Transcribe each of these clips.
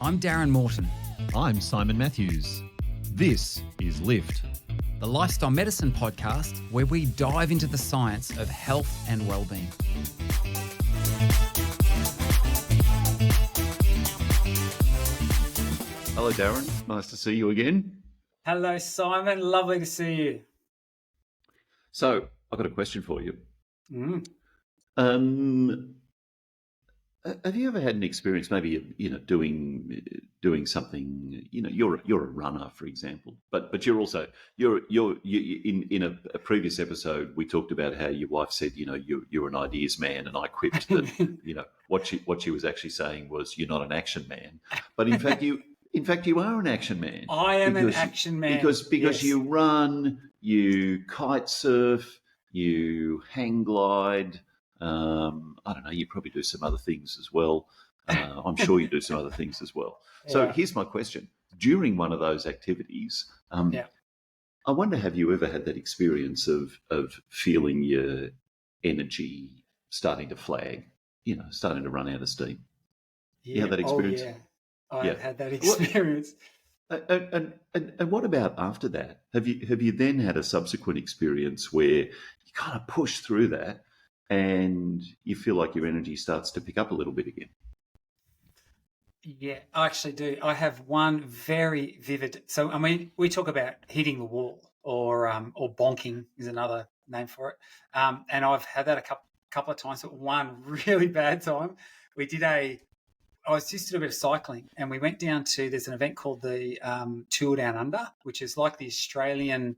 I'm Darren Morton. I'm Simon Matthews. This is Lift. The Lifestyle Medicine podcast where we dive into the science of health and well-being. Hello, Darren. Nice to see you again. Hello, Simon. Lovely to see you. So, I've got a question for you. Mm. Have you ever had an experience, maybe doing something? You're a runner, for example, but you're also you in a previous episode we talked about how your wife said you're an ideas man, and I quipped that what she was actually saying was you're not an action man, but in fact you are an action man. I am an action man because yes. You run, you kite surf, you hang glide. I don't know, you probably do some other things as well. I'm sure you do some other things as well. So Here's my question. During one of those activities, I wonder, have you ever had that experience of feeling your energy starting to flag, starting to run out of steam? Yeah. You had that experience? Oh, yeah. I've had that experience. And what about after that? Have you then had a subsequent experience where you kind of push through that and you feel like your energy starts to pick up a little bit again? Yeah, I actually do. I have one very vivid. So, I mean, we talk about hitting the wall or bonking is another name for it. And I've had that a couple of times. But one really bad time, I was just doing a bit of cycling, and we went down to, there's an event called the Tour Down Under, which is like the Australian,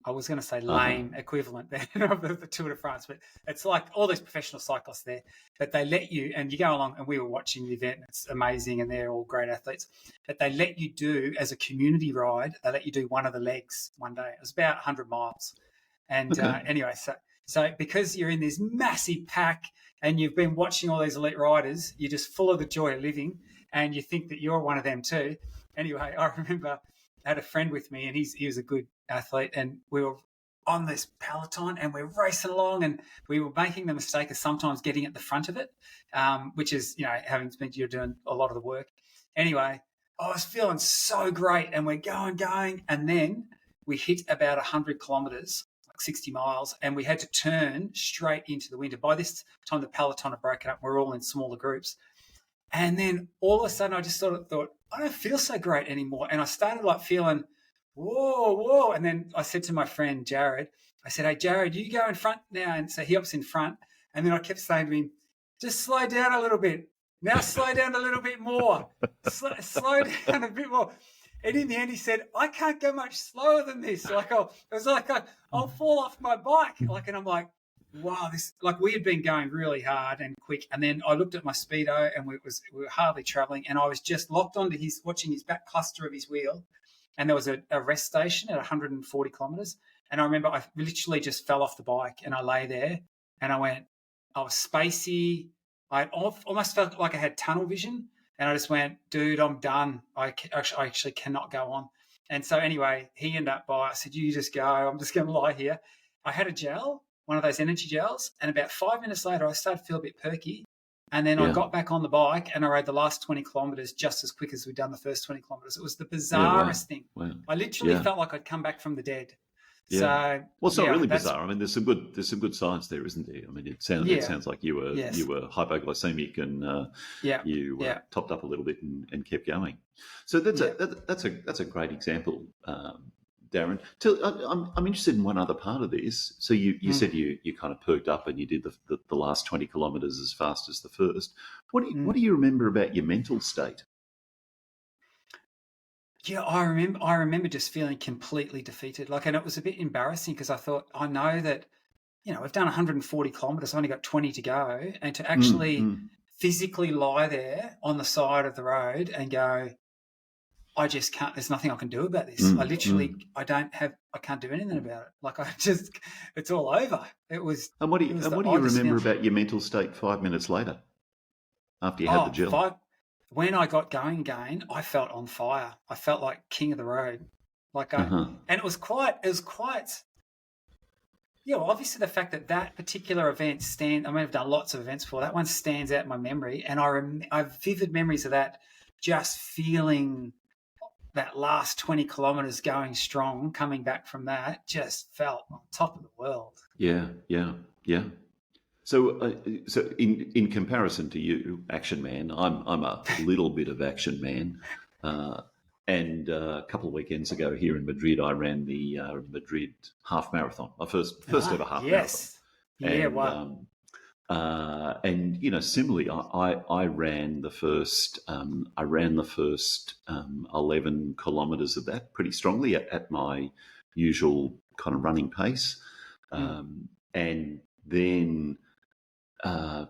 I was going to say lame equivalent there of the Tour de France, but it's like all these professional cyclists there, but they let you, and you go along, and we were watching the event, it's amazing, and they're all great athletes, but they let you do, as a community ride, they let you do one of the legs one day. It was about 100 miles. And anyway, so because you're in this massive pack and you've been watching all these elite riders, you're just full of the joy of living and you think that you're one of them too. Anyway, I remember I had a friend with me, and he was a good athlete, and we were on this peloton and we're racing along, and we were making the mistake of sometimes getting at the front of it, which is, having spent you're doing a lot of the work. Anyway, I was feeling so great, and we're going, and then we hit about 100 kilometres, 60 miles, and we had to turn straight into the winter. By this time, the peloton had broken up. We're all in smaller groups. And then all of a sudden, I just sort of thought, I don't feel so great anymore. And I started feeling, whoa. And then I said to my friend, Jared, I said, hey, Jared, you go in front now. And so he hops in front. And then I kept saying to him, just slow down a little bit. Now slow down a little bit more. Slow down a bit more. And in the end, he said, I can't go much slower than this. I'll fall off my bike. And I'm like, wow, we had been going really hard and quick. And then I looked at my speedo, and we were hardly traveling. And I was just locked onto watching his back cluster of his wheel. And there was a rest station at 140 kilometers. And I remember I literally just fell off the bike, and I lay there, and I was spacey. I almost felt like I had tunnel vision. And I just went, dude, I'm done. I actually cannot go on. And so anyway, he ended up I said, you just go. I'm just going to lie here. I had a gel, one of those energy gels. And about 5 minutes later, I started to feel a bit perky. And then I got back on the bike, and I rode the last 20 kilometres just as quick as we'd done the first 20 kilometres. It was the bizarrest thing. Wow. I literally felt like I'd come back from the dead. Yeah. So, well, it's not really bizarre. I mean, there's some good science there, isn't there? I mean, it sounds like you were hypoglycemic, and you topped up a little bit and kept going. So that's a great example, Darren. I'm interested in one other part of this. So you said you kind of perked up and you did the last 20 kilometres as fast as the first. What do you remember about your mental state? Yeah, I remember just feeling completely defeated. And it was a bit embarrassing because I thought, I know that, we've done 140 kilometres, I've only got 20 to go. And to actually physically lie there on the side of the road and go, I just can't, there's nothing I can do about this. I literally, I can't do anything about it. It's all over. It was. And what do you remember about your mental state 5 minutes later after you had the gel? When I got going again, I felt on fire. I felt like king of the road. And it was quite, obviously the fact that particular event I've done lots of events before. That one stands out in my memory, and I have vivid memories of that just feeling that last 20 kilometers going strong, coming back from that, just felt on top of the world. Yeah. So, in comparison to you, Action Man, I'm a little bit of Action Man, and a couple of weekends ago here in Madrid, I ran the Madrid half marathon, my first ever half marathon. Yeah, wow. And similarly, I ran the first 11 kilometres of that pretty strongly at my usual kind of running pace, and then. I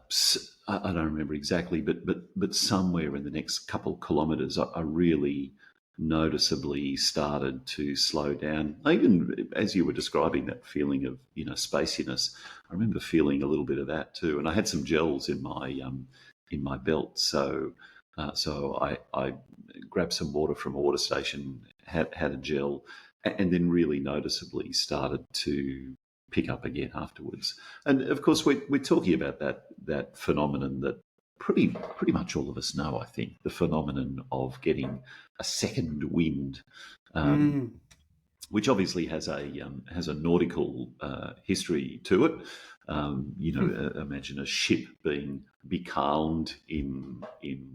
don't remember exactly, but somewhere in the next couple of kilometres, I really noticeably started to slow down. Even as you were describing that feeling of spaciness, I remember feeling a little bit of that too. And I had some gels in my belt, so I grabbed some water from a water station, had a gel, and then really noticeably started to pick up again afterwards. And of course, we're talking about that phenomenon that pretty much all of us know, I think, the phenomenon of getting a second wind, which obviously has a nautical history to it. Imagine a ship being becalmed in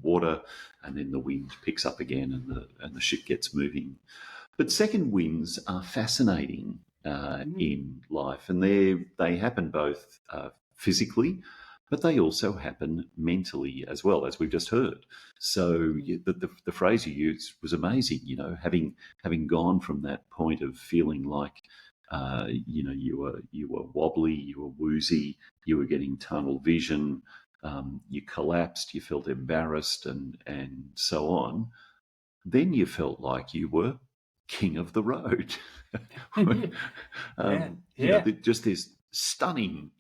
water, and then the wind picks up again, and the ship gets moving. But second winds are fascinating in life, and they happen both physically, but they also happen mentally as well, as we've just heard. So the phrase you used was amazing. Having gone from that point of feeling like you were wobbly, you were woozy, you were getting tunnel vision, you collapsed, you felt embarrassed, and so on. Then you felt like you were king of the road. Just this stunning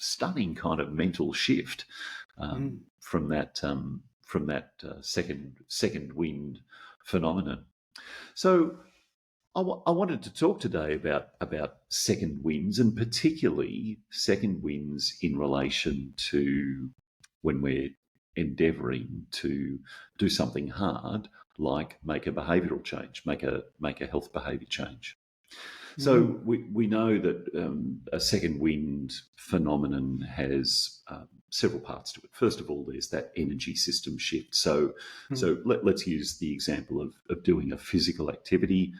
kind of mental shift from that second wind phenomenon. So I wanted to talk today about second winds, and particularly second winds in relation to when we're endeavouring to do something hard, like make a behavioural change, make a health behaviour change. So we know that a second wind phenomenon has several parts to it. First of all, there's that energy system shift. So let's use the example of doing a physical activity.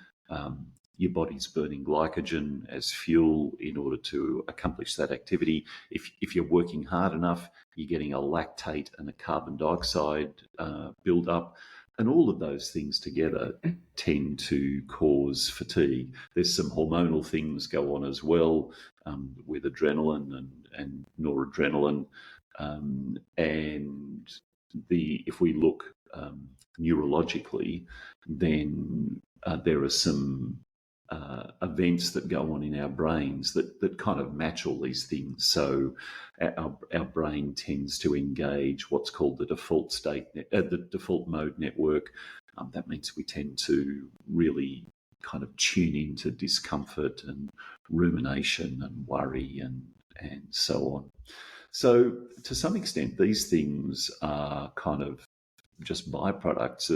Your body's burning glycogen as fuel in order to accomplish that activity. If you're working hard enough, you're getting a lactate and a carbon dioxide build up. And all of those things together tend to cause fatigue. There's some hormonal things go on as well with adrenaline and noradrenaline. And if we look neurologically, then there are some events that go on in our brains that kind of match all these things. So our brain tends to engage what's called the default state, the default mode network. That means we tend to really kind of tune into discomfort and rumination and worry and so on. So to some extent, these things are kind of just byproducts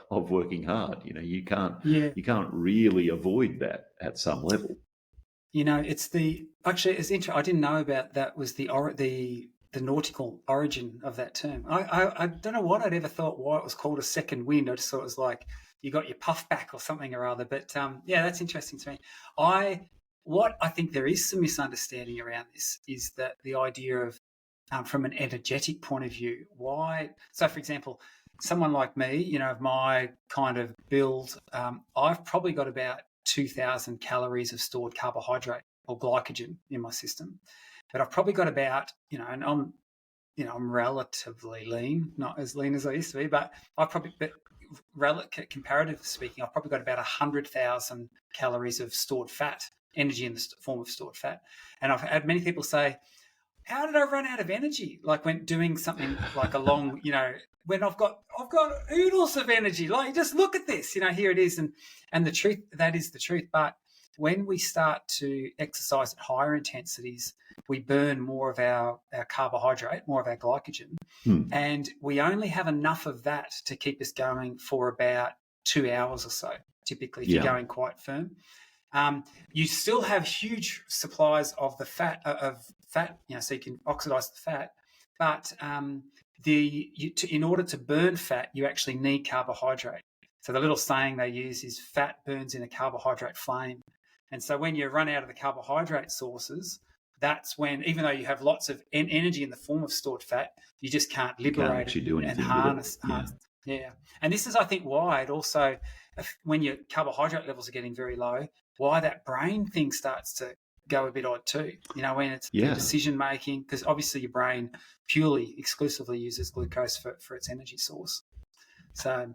of working hard. You can't really avoid that at some level. It's interesting. I didn't know about that was the nautical origin of that term. I don't know what I'd ever thought why it was called a second wind. I just thought it was like you got your puff back or something or other. But that's interesting to me. What I think there is some misunderstanding around this is that the idea of from an energetic point of view, why? So, for example, someone like me, of my kind of build, I've probably got about 2,000 calories of stored carbohydrate or glycogen in my system, but I've probably got about, and I'm relatively lean, not as lean as I used to be, but comparatively speaking, I've probably got about 100,000 calories of stored fat, energy in the form of stored fat. And I've had many people say, how did I run out of energy? Like when doing something like a long, when I've got oodles of energy, like just look at this, here it is. And the truth, that is the truth. But when we start to exercise at higher intensities, we burn more of our carbohydrate, more of our glycogen, and we only have enough of that to keep us going for about 2 hours or so, typically, if you're going quite firm. You still have huge supplies of the fat, so you can oxidize the fat, but in order to burn fat, you actually need carbohydrate. So the little saying they use is fat burns in a carbohydrate flame. And so when you run out of the carbohydrate sources, that's when, even though you have lots of energy in the form of stored fat, you just can't liberate it and harness. Yeah. And this is, I think, why it also, when your carbohydrate levels are getting very low, why that brain thing starts to go a bit odd too. When it's decision making, because obviously your brain purely, exclusively uses glucose for its energy source. So,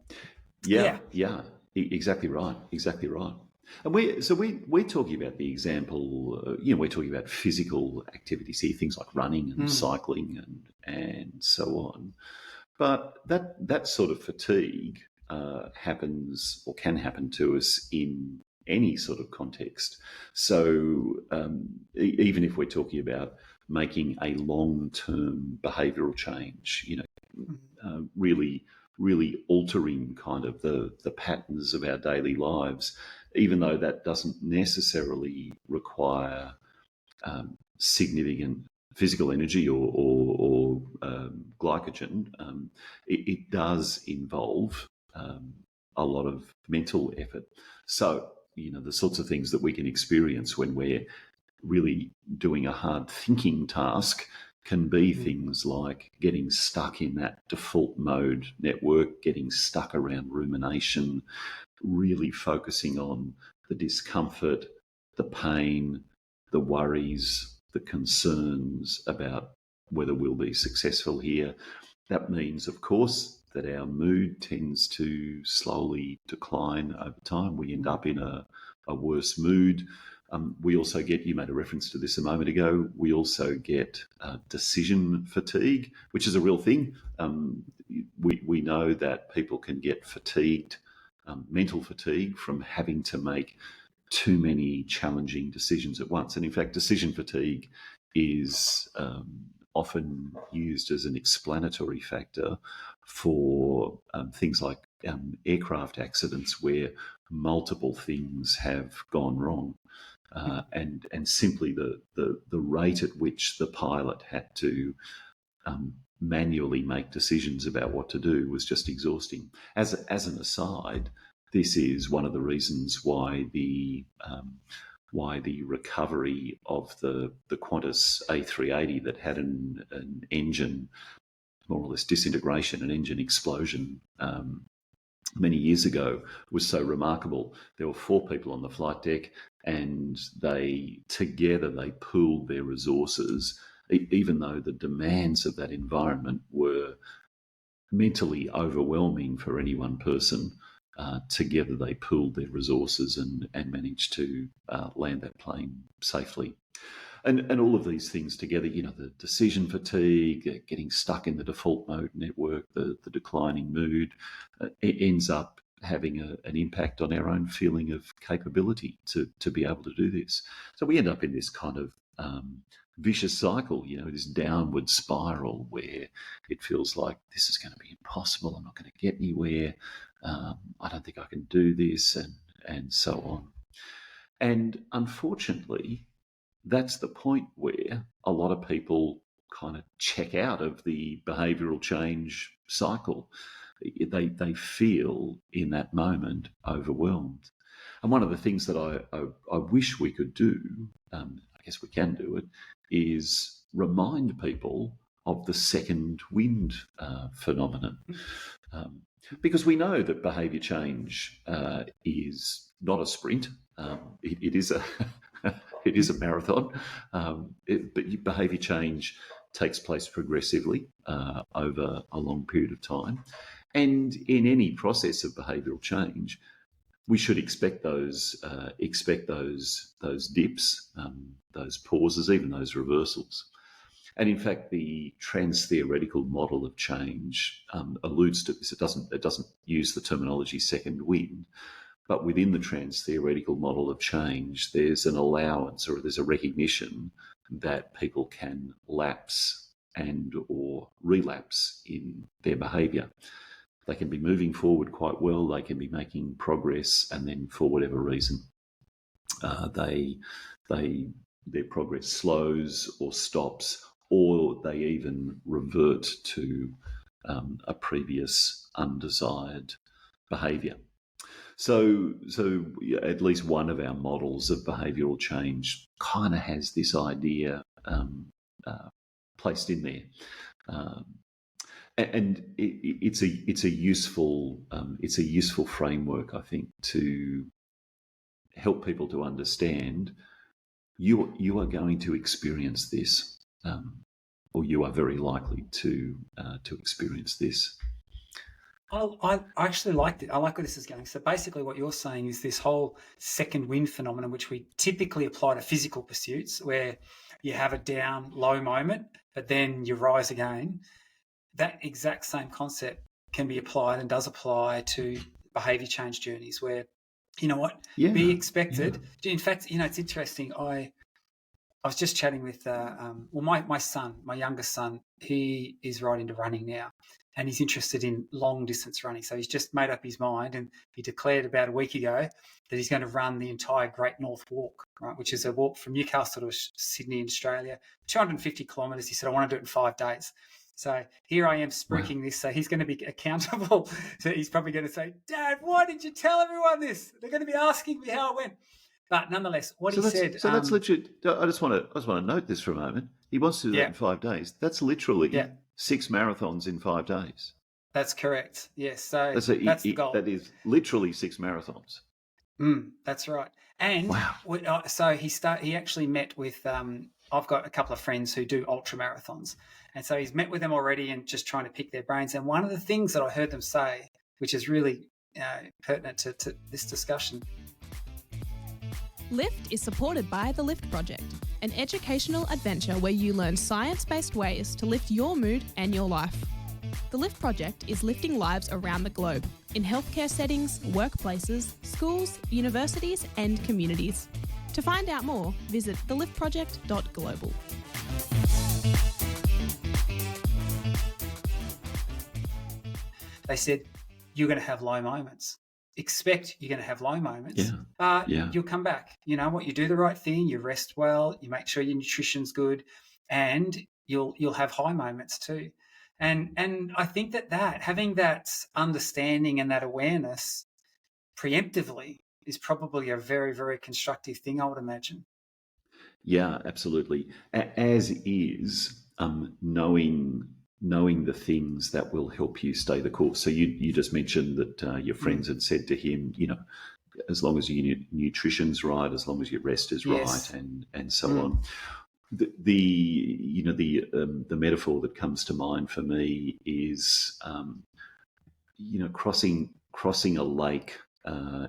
exactly right. And we're talking about the example. We're talking about physical activities here, things like running and cycling and so on. But that sort of fatigue happens or can happen to us in any sort of context. So even if we're talking about making a long-term behavioural change, really altering kind of the patterns of our daily lives, even though that doesn't necessarily require significant physical energy or glycogen, it does involve a lot of mental effort. So, the sorts of things that we can experience when we're really doing a hard thinking task can be things like getting stuck in that default mode network, getting stuck around rumination, really focusing on the discomfort, the pain, the worries, the concerns about whether we'll be successful here. That means, of course, that our mood tends to slowly decline over time. We end up in a worse mood. We also get, you made a reference to this a moment ago, we also get decision fatigue, which is a real thing. We know that people can get fatigued, mental fatigue, from having to make too many challenging decisions at once. And in fact, decision fatigue is often used as an explanatory factor for things like aircraft accidents where multiple things have gone wrong. And simply the rate at which the pilot had to manually make decisions about what to do was just exhausting. As an aside, this is one of the reasons why the recovery of the Qantas A380 that had an engine, more or less disintegration, an engine explosion many years ago, was so remarkable. There were 4 people on the flight deck, and they pooled their resources, even though the demands of that environment were mentally overwhelming for any one person. Together they pooled their resources and managed to land that plane safely. And all of these things together, the decision fatigue, getting stuck in the default mode network, the declining mood, it ends up having an impact on our own feeling of capability to be able to do this. So we end up in this kind of vicious cycle, this downward spiral where it feels like this is going to be impossible. I'm not going to get anywhere. I don't think I can do this, and so on. And unfortunately, that's the point where a lot of people kind of check out of the behavioural change cycle. They feel in that moment overwhelmed. And one of the things that I wish we could do, I guess we can do it, is remind people of the second wind phenomenon. Because we know that behaviour change is not a sprint. It is a marathon, but behaviour change takes place progressively over a long period of time. And in any process of behavioural change, we should expect those dips, those pauses, even those reversals. And in fact, the trans-theoretical model of change alludes to this. It doesn't use the terminology second wind, But within the trans-theoretical model of change, there's an allowance or there's a recognition that people can lapse and or relapse in their behaviour. They can be moving forward quite well, they can be making progress, and then for whatever reason, their progress slows or stops, or they even revert to a previous undesired behaviour. So at least one of our models of behavioural change kind of has this idea placed in there, and it's a useful framework, I think, to help people to understand you are going to experience this, or you are very likely to experience this. I actually liked it. I like where this is going. So basically what you're saying is this whole second wind phenomenon, which we typically apply to physical pursuits, where you have a down, low moment, but then you rise again. That exact same concept can be applied and does apply to behaviour change journeys where, you know what, be expected. Yeah. In fact, it's interesting. I was just chatting with, my son, my youngest son, he is right into running now. And he's interested in long distance running. So he's just made up his mind, and he declared about a week ago that he's going to run the entire Great North Walk, right, which is a walk from Newcastle to Sydney in Australia, 250 kilometres. He said, I want to do it in 5 days. So here I am spruiking this. So he's going to be accountable. So he's probably going to say, Dad, why did you tell everyone this? They're going to be asking me how it went. But nonetheless, what he said... So that's legit. I just want to note this for a moment. He wants to do that in 5 days. That's literally... 6 marathons in 5 days. That's correct. Yes. So that's the goal. That is literally 6 marathons. That's right. And wow. So he actually met with, I've got a couple of friends who do ultra marathons. And so he's met with them already and just trying to pick their brains. And one of the things that I heard them say, which is really pertinent to this discussion. LIFT is supported by the LIFT Project, an educational adventure where you learn science-based ways to lift your mood and your life. The LIFT Project is lifting lives around the globe, in healthcare settings, workplaces, schools, universities and communities. To find out more, visit theliftproject.global. They said, you're going to have low moments. Expect you're going to have low moments, but you'll come back. You know what? You do the right thing. You rest well. You make sure your nutrition's good, and you'll have high moments too. And I think that having that understanding and that awareness preemptively is probably a very, very constructive thing, I would imagine. Yeah, absolutely. As is knowing the things that will help you stay the course. So you just mentioned that your friends had said to him, as long as your nutrition's right, as long as your rest is right, and so on. The metaphor that comes to mind for me is crossing a lake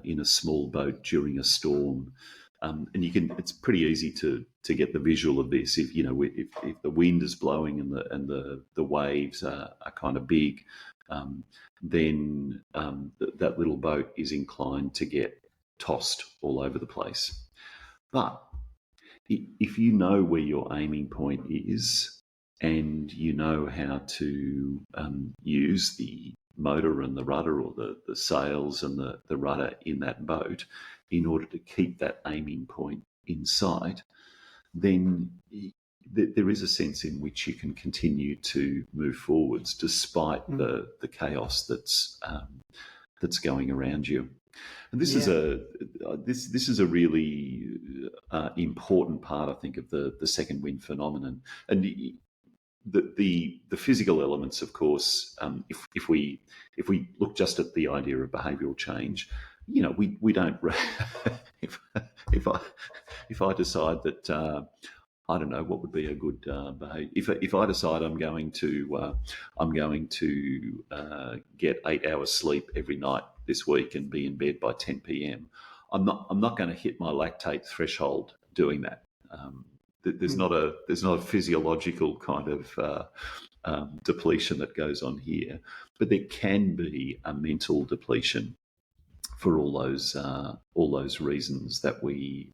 in a small boat during a storm. And it's pretty easy to get the visual of this. If the wind is blowing and the waves are kind of big, then that little boat is inclined to get tossed all over the place. But if you know where your aiming point is, and you know how to use the motor and the rudder, or the sails and the rudder in that boat, in order to keep that aiming point in sight, then there is a sense in which you can continue to move forwards despite the chaos that's going around you. And this is a really important part, I think, of the second wind phenomenon. And the physical elements, of course, if we look just at the idea of behavioural change, we don't. if I decide that I don't know what would be a good behaviour. If I decide I'm going to get 8 hours sleep every night this week and be in bed by 10 p.m., I'm not going to hit my lactate threshold doing that. There's not a physiological kind of depletion that goes on here, but there can be a mental depletion. for all those reasons that we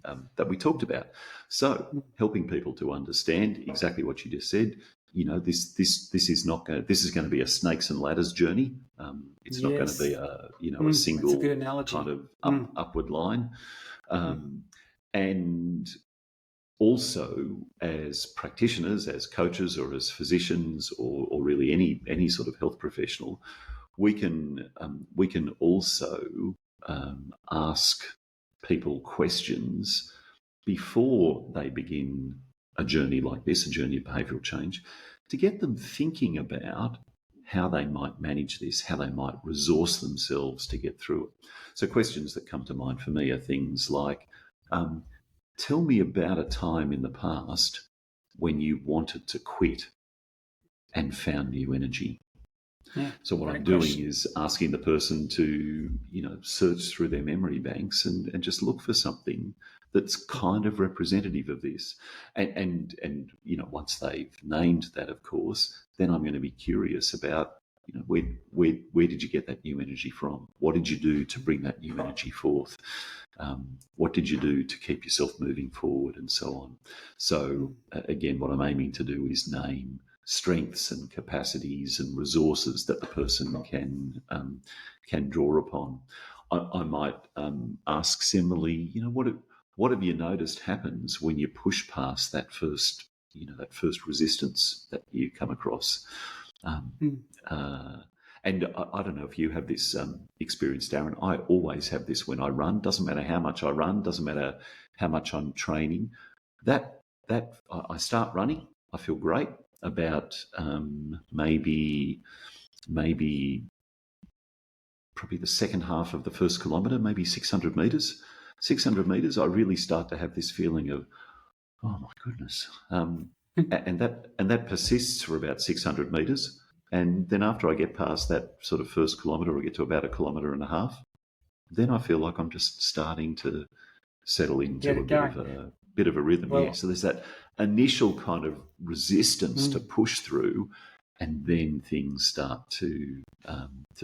talked about. So helping people to understand exactly what you just said. This is going to be a snakes and ladders journey. It's not going to be a single kind of upward line. And also, as practitioners, as coaches, or as physicians, or really any sort of health professional, we can also ask people questions before they begin a journey like this, a journey of behavioural change, to get them thinking about how they might manage this, how they might resource themselves to get through it. So questions that come to mind for me are things like, tell me about a time in the past when you wanted to quit and found new energy. Yeah, so what I'm doing is asking the person to, search through their memory banks and just look for something that's kind of representative of this. And once they've named that, of course, then I'm going to be curious about, where did you get that new energy from? What did you do to bring that new energy forth? What did you do to keep yourself moving forward, and so on? So again, what I'm aiming to do is name strengths and capacities and resources that the person can draw upon. I might ask similarly, what have you noticed happens when you push past that first resistance that you come across? And I don't know if you have this experience, Darren. I always have this when I run. Doesn't matter how much I run. Doesn't matter how much I'm training. That I start running, I feel great. About maybe probably the second half of the first kilometre, maybe 600 metres. 600 metres, I really start to have this feeling of, oh my goodness, and that persists for about 600 metres. And then after I get past that sort of first kilometre, I get to about 1.5 kilometres, then I feel like I'm just starting to settle into a bit of a rhythm. Well, so there's that initial kind of resistance to push through, and then things start to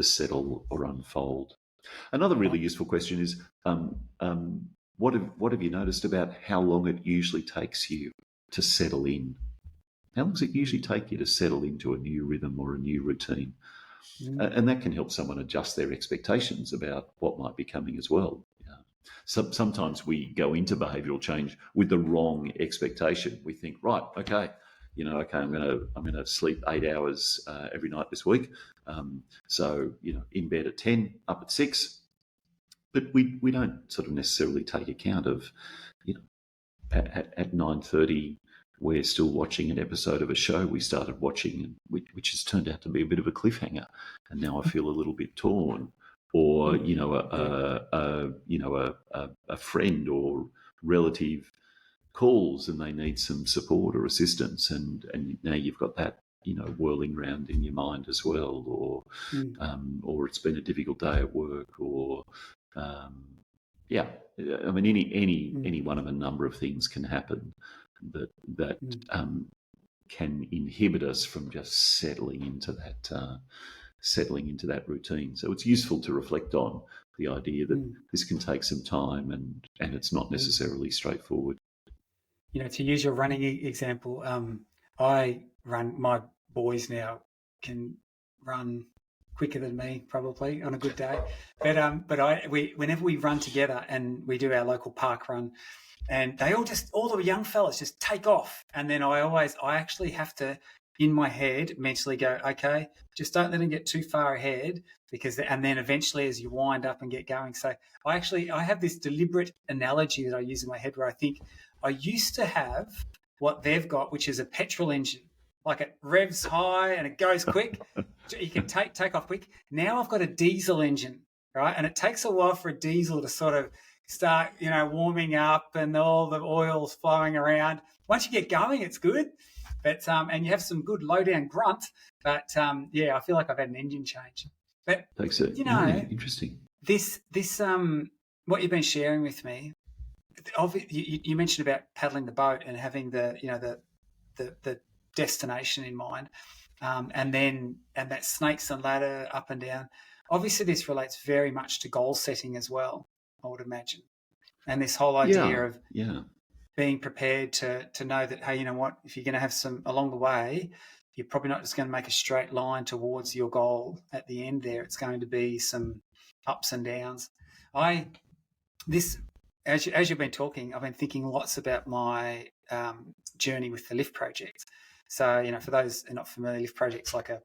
settle or unfold. Another really useful question is, what have you noticed about how long it usually takes you to settle in? How long does it usually take you to settle into a new rhythm or a new routine? And that can help someone adjust their expectations about what might be coming as well. So sometimes we go into behavioural change with the wrong expectation. We think, right, okay, I'm going to sleep 8 hours every night this week. So in bed at 10, up at 6. But we don't sort of necessarily take account of, at 9:30. We're still watching an episode of a show we started watching, which has turned out to be a bit of a cliffhanger, and now I feel a little bit torn. Or a friend or relative calls and they need some support or assistance, and now you've got that whirling around in your mind as well. Or it's been a difficult day at work, or any one of a number of things can happen that can inhibit us from just settling into that routine. So it's useful to reflect on the idea that this can take some time, and it's not necessarily straightforward. To use your running example, I run. My boys now can run quicker than me probably on a good day, but whenever we run together and we do our local park run, and all the young fellas just take off, and then I actually have to, in my head, mentally go, okay, just don't let them get too far ahead, and then eventually as you wind up and get going. So I have this deliberate analogy that I use in my head where I think I used to have what they've got, which is a petrol engine. Like it revs high and it goes quick. You can take off quick. Now I've got a diesel engine, right? And it takes a while for a diesel to sort of start, warming up and all the oil's flowing around. Once you get going, it's good. But and you have some good low down grunt. But I feel like I've had an engine change. But interesting. This what you've been sharing with me. You mentioned about paddling the boat and having the destination in mind, and that snakes and ladder up and down. obviously this relates very much to goal setting as well, I would imagine. And this whole idea of being prepared to know that, hey, you know what, if you're going to have some along the way, you're probably not just going to make a straight line towards your goal at the end there. It's going to be some ups and downs. As you've been talking, I've been thinking lots about my journey with the Lift Project. So, you know, for those who are not familiar, Lift Project's like a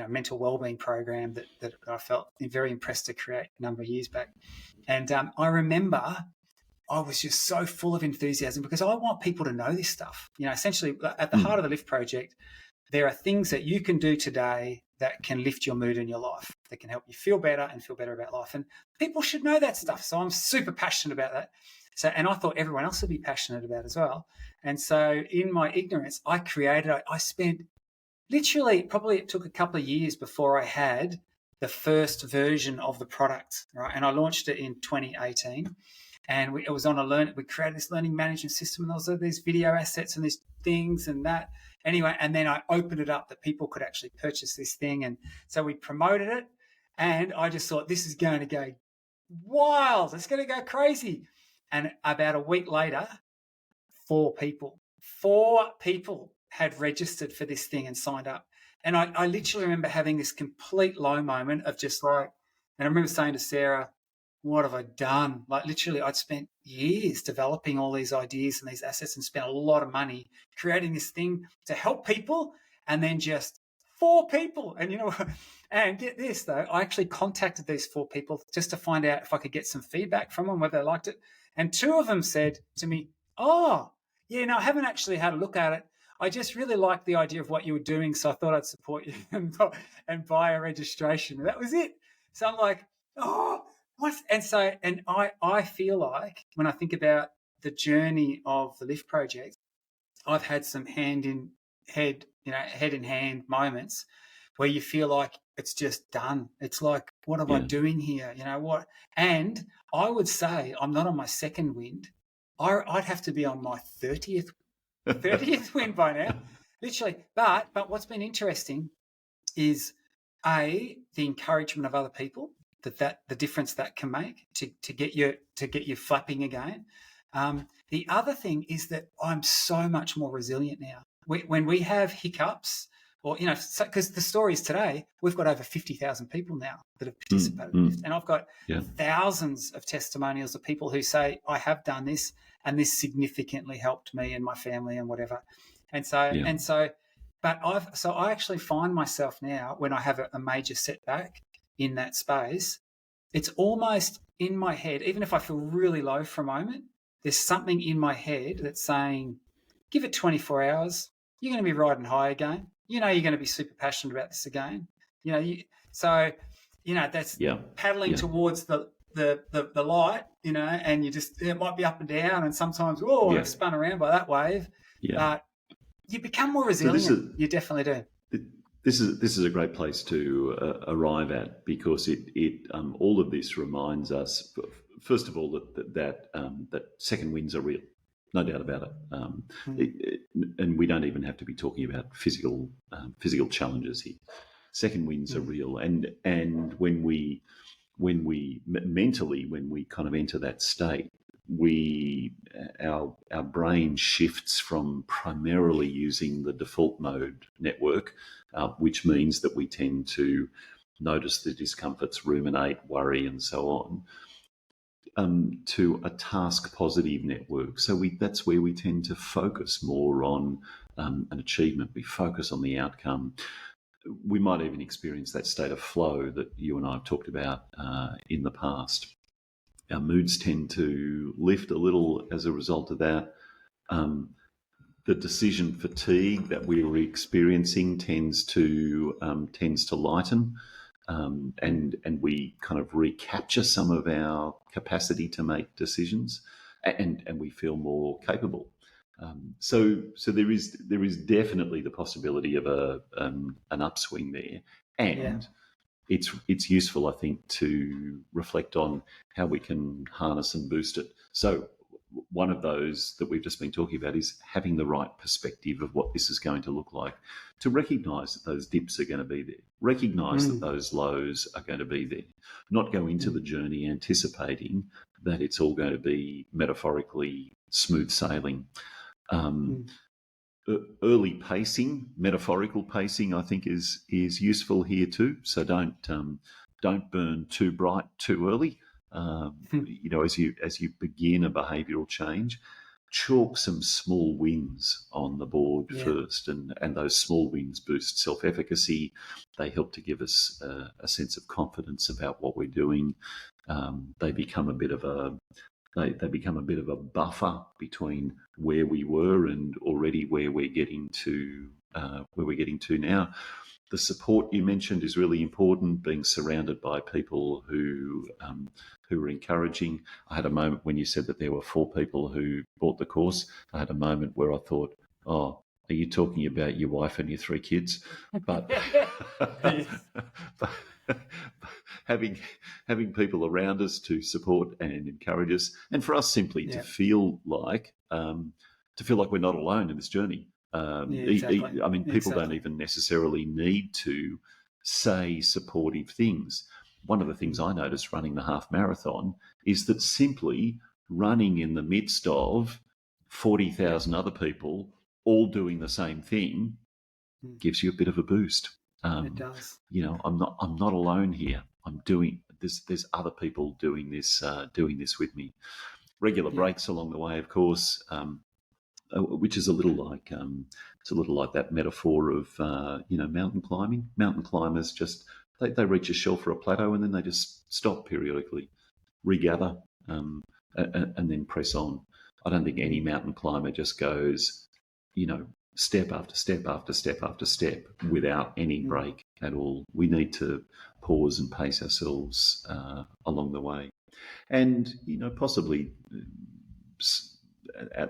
mental wellbeing program that I felt very impressed to create a number of years back. And I remember I was just so full of enthusiasm because I want people to know this stuff. You know, essentially at the heart of the Lift Project, there are things that you can do today that can lift your mood in your life, that can help you feel better and feel better about life. And people should know that stuff. So I'm super passionate about that. So, and I thought everyone else would be passionate about it as well. And so in my ignorance, I spent literally, probably it took a couple of years before I had the first version of the product, right? And I launched it in 2018. And we created this learning management system, and also these video assets and these things and that. Anyway, and then I opened it up that people could actually purchase this thing. And so we promoted it, and I just thought, this is going to go wild. It's going to go crazy. And about a week later, 4 people had registered for this thing and signed up. And I literally remember having this complete low moment of just like, and I remember saying to Sarah, what have I done? Like literally I'd spent years developing all these ideas and these assets and spent a lot of money creating this thing to help people, and then just 4 people. And, you know, and get this though, I actually contacted these 4 people just to find out if I could get some feedback from them, whether they liked it. And 2 of them said to me, oh, yeah, no, I haven't actually had a look at it. I just really liked the idea of what you were doing, so I thought I'd support you and buy a registration. That was it. So I'm like, oh, what? And so, and I feel like when I think about the journey of the Lift Project, I've had some head in hand moments where you feel like it's just done. It's like, what am I doing here? You know what? And I would say I'm not on my second wind. I'd have to be on my 30th wind by now, literally. But what's been interesting is the encouragement of other people, that the difference that can make to get you flapping again. The other thing is that I'm so much more resilient now. When we have hiccups, or, you know, because the stories today, we've got over 50,000 people now that have participated in Lift, and I've got thousands of testimonials of people who say, I have done this and this significantly helped me and my family and whatever. And so, but I actually find myself now, when I have a major setback in that space, it's almost in my head, even if I feel really low for a moment, there's something in my head that's saying, give it 24 hours, you're going to be riding high again. You know, you're going to be super passionate about this again. You know, that's paddling towards the light, you know, and it might be up and down, and sometimes, I've spun around by that wave. Yeah. But you become more resilient. You definitely do. This is a great place to arrive at, because it all of this reminds us, first of all, that second winds are real, no doubt about it. And we don't even have to be talking about physical challenges here. Second winds are real, and when we mentally, when we kind of enter that state, our brain shifts from primarily using the default mode network, which means that we tend to notice the discomforts, ruminate, worry, and so on, to a task positive network. So that's where we tend to focus more on an achievement. We focus on the outcome. We might even experience that state of flow that you and I have talked about in the past. Our moods tend to lift a little as a result of that. The decision fatigue that we were experiencing tends to lighten, and we kind of recapture some of our capacity to make decisions, and we feel more capable. So there is definitely the possibility of an upswing there, and it's useful, I think, to reflect on how we can harness and boost it. So one of those that we've just been talking about is having the right perspective of what this is going to look like, to recognise that those dips are going to be there, recognise that those lows are going to be there, not go into the journey anticipating that it's all going to be metaphorically smooth sailing. Early pacing, metaphorical pacing, I think is useful here too. So don't burn too bright too early. As you begin a behavioural change, chalk some small wins on the board first, and those small wins boost self-efficacy. They help to give us a sense of confidence about what we're doing. They become a bit of a buffer between where we were and already where we're getting to now. The support you mentioned is really important, being surrounded by people who are encouraging. I had a moment when you said that there were 4 people who bought the course. I had a moment where I thought, oh, are you talking about your wife and your 3 kids? But, but having people around us to support and encourage us, and for us simply to feel like we're not alone in this journey. Exactly. I mean, people don't even necessarily need to say supportive things. One of the things I noticed running the half marathon is that simply running in the midst of 40,000 other people all doing the same thing gives you a bit of a boost. It does. I'm not alone here. I'm doing this. There's other people doing this with me. Regular breaks along the way, of course. Which is a little like that metaphor of mountain climbing. Mountain climbers just they reach a shelf or a plateau and then they just stop periodically, regather, and then press on. I don't think any mountain climber just goes, step after step after step after step without any break at all. We need to pause and pace ourselves along the way, and possibly.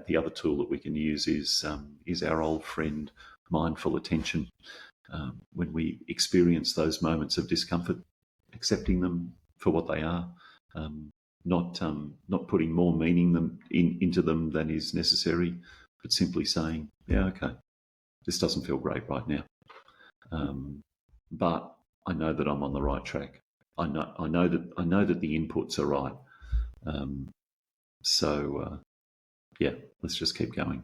The other tool that we can use is our old friend mindful attention. When we experience those moments of discomfort, accepting them for what they are, not putting more meaning into them than is necessary, but simply saying, "Yeah, okay, this doesn't feel great right now, but I know that I'm on the right track. I know that the inputs are right. Let's just keep going."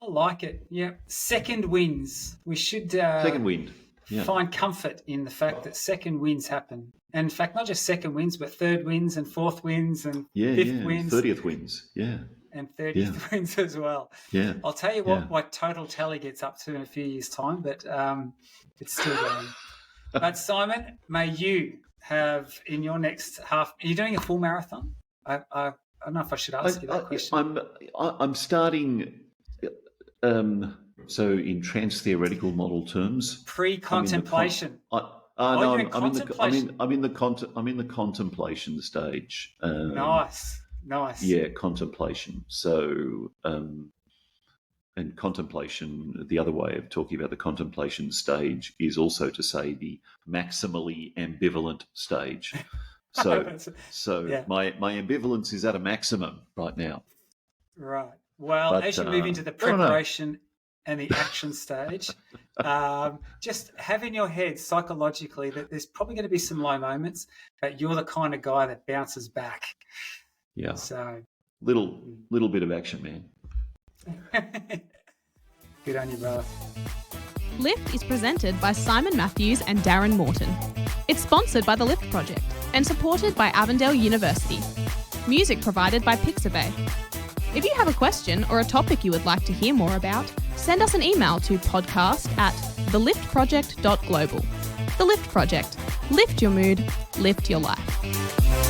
I like it. Yeah. Second wins. We should second wind. Yeah. Find comfort in the fact that second wins happen. And in fact, not just second wins, but third wins and fourth wins and fifth wins. 30th wins. Yeah. And 30th wins as well. Yeah. I'll tell you what my total tally gets up to in a few years' time, but it's still going. But Simon, may you have in your next half, are you doing a full marathon? I don't know if I should ask you that question. I'm starting. So in trans-theoretical model terms, pre-contemplation. I'm in the contemplation stage. Nice. Yeah, contemplation. So, and contemplation. The other way of talking about the contemplation stage is also to say the maximally ambivalent stage. So my ambivalence is at a maximum right now. Right. Well, as you move into the preparation and the action stage, just have in your head psychologically that there's probably going to be some low moments, but you're the kind of guy that bounces back. Yeah. So little bit of action, man. Good on you, brother. Lift is presented by Simon Matthews and Darren Morton. It's sponsored by the Lift Project and supported by Avondale University. Music provided by Pixabay. If you have a question or a topic you would like to hear more about, send us an email to podcast@theliftproject.global. The Lift Project. Lift your mood, lift your life.